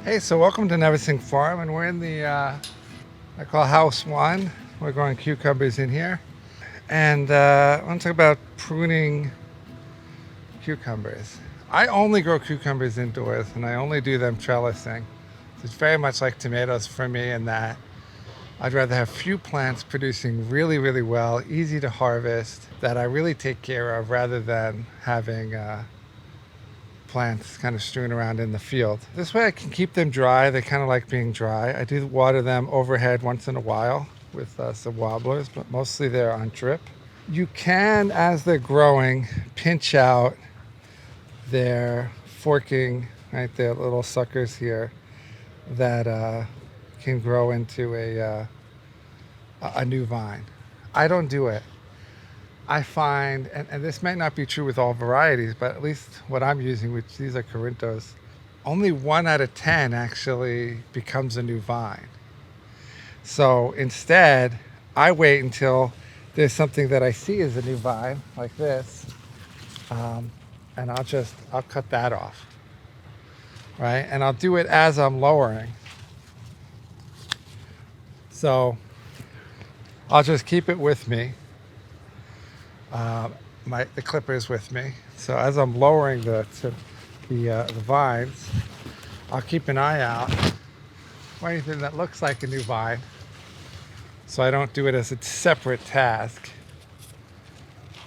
Hey, so welcome to Neversink Farm, and we're in the, I call House 1. We're growing cucumbers in here. And I want to talk about pruning cucumbers. I only grow cucumbers indoors, and I only do them trellising. It's very much like tomatoes for me in that I'd rather have few plants producing really, really well, easy to harvest, that I really take care of, rather than having plants kind of strewn around in the field. This way I can keep them dry. They kind of like being dry. I do water them overhead once in a while with some wobblers, but mostly they're on drip. You can, as they're growing, pinch out their forking, right, their little suckers here that can grow into a new vine. I don't do it. I find, and this may not be true with all varieties, but at least what I'm using, which these are Corinthos, only 1 out of 10 actually becomes a new vine. So instead, I wait until there's something that I see as a new vine, like this, and I'll cut that off, right? And I'll do it as I'm lowering. So I'll just keep it with me. The clipper is with me, so as I'm lowering the vines, I'll keep an eye out for anything that looks like a new vine, so I don't do it as a separate task.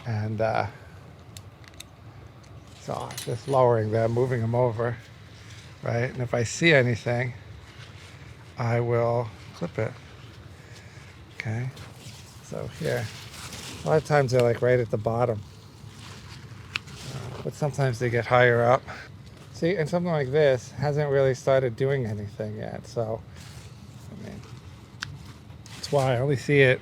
And so I'm just lowering them, moving them over, right? And if I see anything, I will clip it. Okay, so here, a lot of times they're like right at the bottom, but sometimes they get higher up. See, and something like this hasn't really started doing anything yet, so I mean, that's why I only see it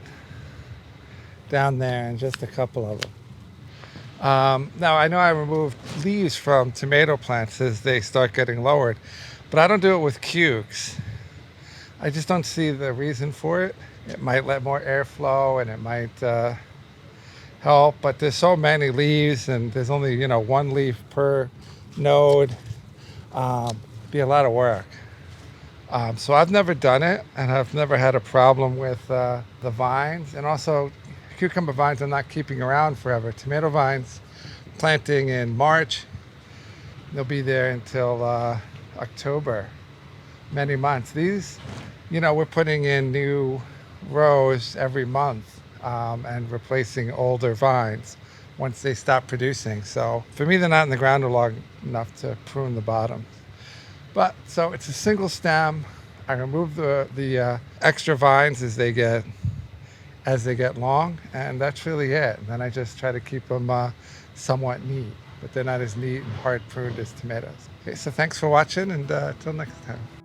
down there and just a couple of them. Now I know I removed leaves from tomato plants as they start getting lowered, but I don't do it with cukes. I just don't see the reason for it. It might let more airflow and it might help, but there's so many leaves and there's only 1 leaf per node. Be a lot of work. So I've never done it, and I've never had a problem with the vines. And also, cucumber vines I'm not keeping around forever. Tomato vines, planting in March, they'll be there until October, many months. These, we're putting in new rows every month. And replacing older vines once they stop producing. So for me, they're not in the ground long enough to prune the bottom. But so it's a single stem. I remove the extra vines as they get long, and that's really it. And then I just try to keep them somewhat neat, but they're not as neat and hard pruned as tomatoes. Okay, so thanks for watching, and till next time.